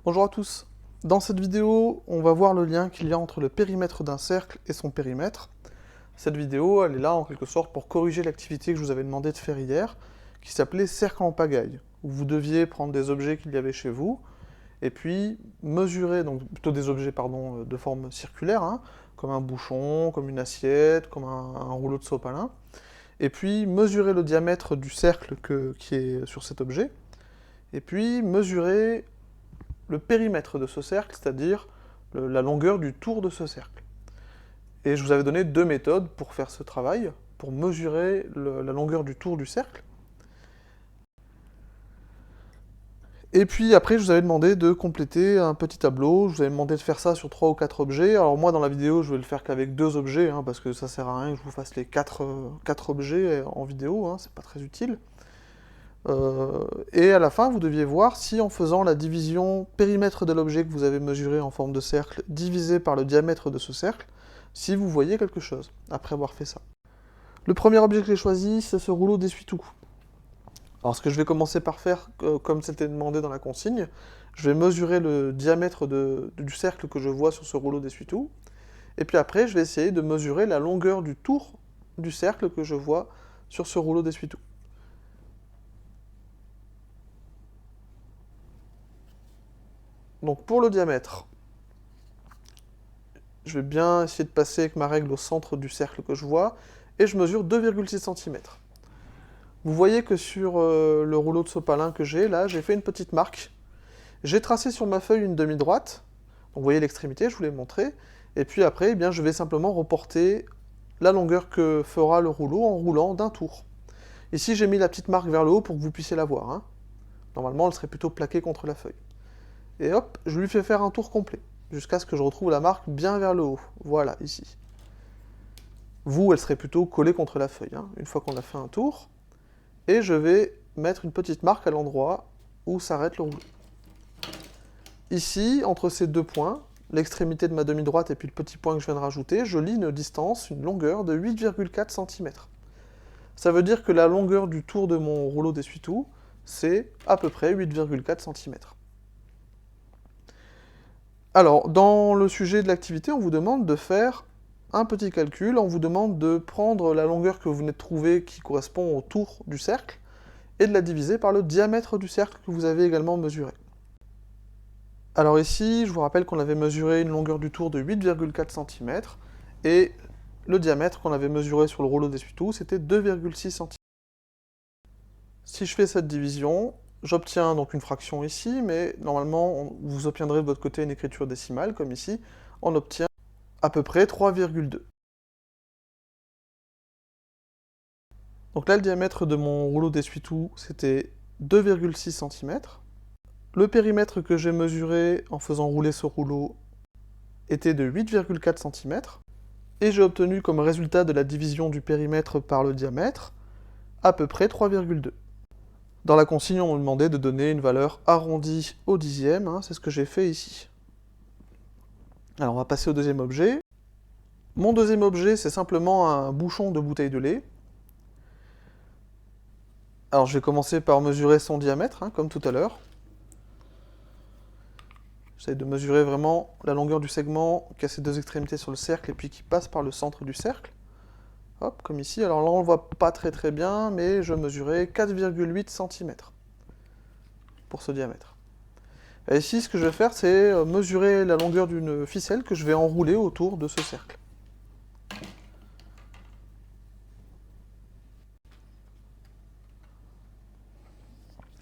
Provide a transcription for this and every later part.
Bonjour à tous. Dans cette vidéo, on va voir le lien qu'il y a entre le périmètre d'un cercle et son périmètre. Cette vidéo, elle est là en quelque sorte pour corriger l'activité que je vous avais demandé de faire hier, qui s'appelait cercle en pagaille, où vous deviez prendre des objets qu'il y avait chez vous, et puis mesurer, donc plutôt des objets pardon, de forme circulaire, hein, comme un bouchon, comme une assiette, comme un rouleau de sopalin, et puis mesurer le diamètre du cercle qui est sur cet objet, et puis mesurer le périmètre de ce cercle, c'est-à-dire la longueur du tour de ce cercle. Et je vous avais donné deux méthodes pour faire ce travail, pour mesurer la longueur du tour du cercle. Et puis après, je vous avais demandé de compléter un petit tableau, je vous avais demandé de faire ça sur 3 ou 4 objets. Alors moi, dans la vidéo, je vais le faire qu'avec 2 objets, hein, parce que ça sert à rien que je vous fasse les 4 objets en vidéo, hein, c'est pas très utile. Et à la fin, vous deviez voir si en faisant la division périmètre de l'objet que vous avez mesuré en forme de cercle divisé par le diamètre de ce cercle, si vous voyez quelque chose, après avoir fait ça. Le premier objet que j'ai choisi, c'est ce rouleau d'essuie-tout. Alors ce que je vais commencer par faire, comme c'était demandé dans la consigne, je vais mesurer le diamètre du cercle que je vois sur ce rouleau d'essuie-tout, et puis après, je vais essayer de mesurer la longueur du tour du cercle que je vois sur ce rouleau d'essuie-tout. Donc pour le diamètre, je vais bien essayer de passer avec ma règle au centre du cercle que je vois, et je mesure 2,6 cm. Vous voyez que sur le rouleau de sopalin que j'ai, là, j'ai fait une petite marque. J'ai tracé sur ma feuille une demi-droite, donc vous voyez l'extrémité, je vous l'ai montré, et puis après, eh bien, je vais simplement reporter la longueur que fera le rouleau en roulant d'un tour. Ici, j'ai mis la petite marque vers le haut pour que vous puissiez la voir, hein. Normalement, elle serait plutôt plaquée contre la feuille. Et hop, je lui fais faire un tour complet, jusqu'à ce que je retrouve la marque bien vers le haut. Voilà, ici. Vous, elle serait plutôt collée contre la feuille, hein, une fois qu'on a fait un tour. Et je vais mettre une petite marque à l'endroit où s'arrête le rouleau. Ici, entre ces deux points, l'extrémité de ma demi-droite et puis le petit point que je viens de rajouter, je lis une distance, une longueur de 8,4 cm. Ça veut dire que la longueur du tour de mon rouleau d'essuie-tout, c'est à peu près 8,4 cm. Alors, dans le sujet de l'activité, on vous demande de faire un petit calcul, on vous demande de prendre la longueur que vous venez de trouver qui correspond au tour du cercle, et de la diviser par le diamètre du cercle que vous avez également mesuré. Alors ici, je vous rappelle qu'on avait mesuré une longueur du tour de 8,4 cm, et le diamètre qu'on avait mesuré sur le rouleau d'essuie-tout, c'était 2,6 cm. Si je fais cette division, j'obtiens donc une fraction ici, mais normalement, vous obtiendrez de votre côté une écriture décimale, comme ici, on obtient à peu près 3,2. Donc là, le diamètre de mon rouleau d'essuie-tout, c'était 2,6 cm. Le périmètre que j'ai mesuré en faisant rouler ce rouleau était de 8,4 cm. Et j'ai obtenu comme résultat de la division du périmètre par le diamètre à peu près 3,2. Dans la consigne, on me demandait de donner une valeur arrondie au dixième, hein, c'est ce que j'ai fait ici. Alors on va passer au deuxième objet. Mon deuxième objet, c'est simplement un bouchon de bouteille de lait. Alors je vais commencer par mesurer son diamètre, hein, comme tout à l'heure. J'essaie de mesurer vraiment la longueur du segment qui a ses deux extrémités sur le cercle et puis qui passe par le centre du cercle. Hop, comme ici. Alors là, on ne le voit pas très bien, mais je mesurais 4,8 cm pour ce diamètre. Et ici, ce que je vais faire, c'est mesurer la longueur d'une ficelle que je vais enrouler autour de ce cercle.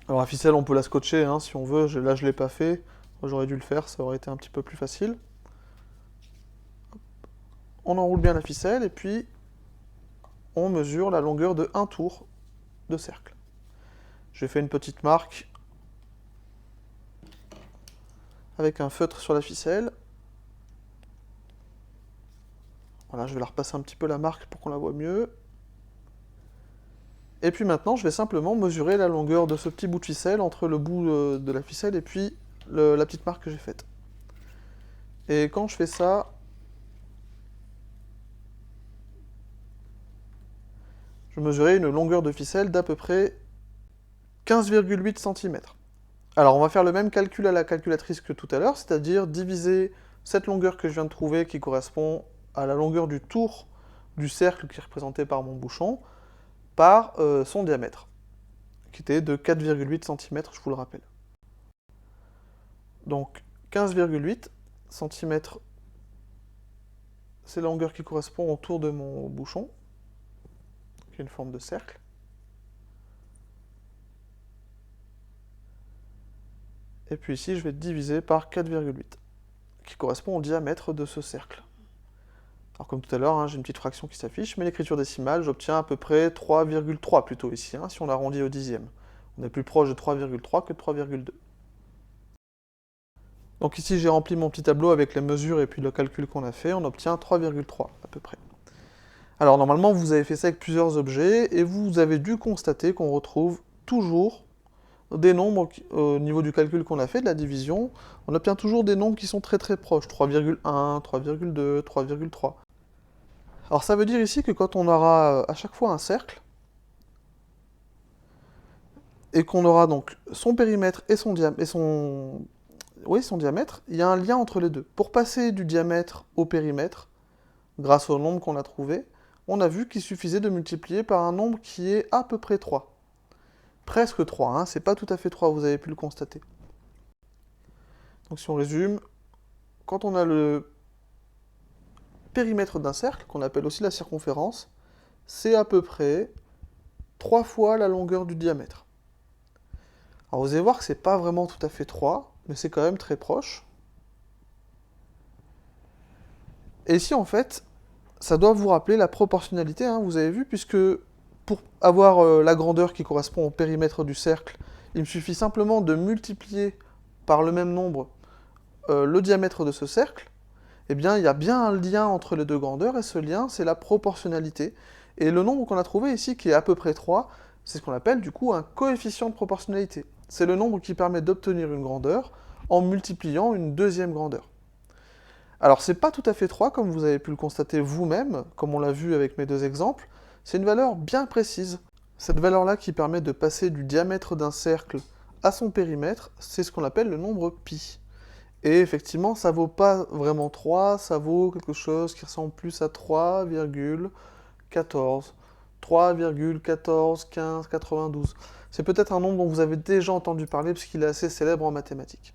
Alors la ficelle, on peut la scotcher hein, si on veut. Là, je ne l'ai pas fait. J'aurais dû le faire, ça aurait été un petit peu plus facile. On enroule bien la ficelle et puis on mesure la longueur de un tour de cercle. J'ai fait une petite marque avec un feutre sur la ficelle. Voilà, je vais la repasser un petit peu la marque pour qu'on la voit mieux. Et puis maintenant, je vais simplement mesurer la longueur de ce petit bout de ficelle entre le bout de la ficelle et puis la petite marque que j'ai faite. Et quand je fais ça, je mesurais une longueur de ficelle d'à peu près 15,8 cm. Alors on va faire le même calcul à la calculatrice que tout à l'heure, c'est-à-dire diviser cette longueur que je viens de trouver, qui correspond à la longueur du tour du cercle qui est représenté par mon bouchon, par son diamètre, qui était de 4,8 cm, je vous le rappelle. Donc 15,8 cm, c'est la longueur qui correspond au tour de mon bouchon, qui est une forme de cercle. Et puis ici, je vais diviser par 4,8, qui correspond au diamètre de ce cercle. Alors comme tout à l'heure, hein, j'ai une petite fraction qui s'affiche, mais l'écriture décimale, j'obtiens à peu près 3,3 plutôt ici, hein, si on arrondit au dixième. On est plus proche de 3,3 que de 3,2. Donc ici, j'ai rempli mon petit tableau avec les mesures et puis le calcul qu'on a fait, on obtient 3,3 à peu près. Alors normalement, vous avez fait ça avec plusieurs objets, et vous avez dû constater qu'on retrouve toujours des nombres, au niveau du calcul qu'on a fait, de la division, on obtient toujours des nombres qui sont très très proches, 3,1, 3,2, 3,3. Alors ça veut dire ici que quand on aura à chaque fois un cercle, et qu'on aura donc son périmètre et son diamètre, il y a un lien entre les deux. Pour passer du diamètre au périmètre, grâce au nombre qu'on a trouvé, on a vu qu'il suffisait de multiplier par un nombre qui est à peu près 3. Presque 3, hein, c'est pas tout à fait 3, vous avez pu le constater. Donc si on résume, quand on a le périmètre d'un cercle, qu'on appelle aussi la circonférence, c'est à peu près 3 fois la longueur du diamètre. Alors vous allez voir que c'est pas vraiment tout à fait 3, mais c'est quand même très proche. Et ici, en fait, ça doit vous rappeler la proportionnalité, hein, vous avez vu, puisque pour avoir la grandeur qui correspond au périmètre du cercle, il me suffit simplement de multiplier par le même nombre le diamètre de ce cercle. Eh bien, il y a bien un lien entre les deux grandeurs, et ce lien, c'est la proportionnalité. Et le nombre qu'on a trouvé ici, qui est à peu près 3, c'est ce qu'on appelle du coup un coefficient de proportionnalité. C'est le nombre qui permet d'obtenir une grandeur en multipliant une deuxième grandeur. Alors, c'est pas tout à fait 3, comme vous avez pu le constater vous-même, comme on l'a vu avec mes deux exemples, c'est une valeur bien précise. Cette valeur-là qui permet de passer du diamètre d'un cercle à son périmètre, c'est ce qu'on appelle le nombre pi. Et effectivement, ça vaut pas vraiment 3, ça vaut quelque chose qui ressemble plus à 3,14, 3,14, 15, 92. C'est peut-être un nombre dont vous avez déjà entendu parler, parce qu'il est assez célèbre en mathématiques.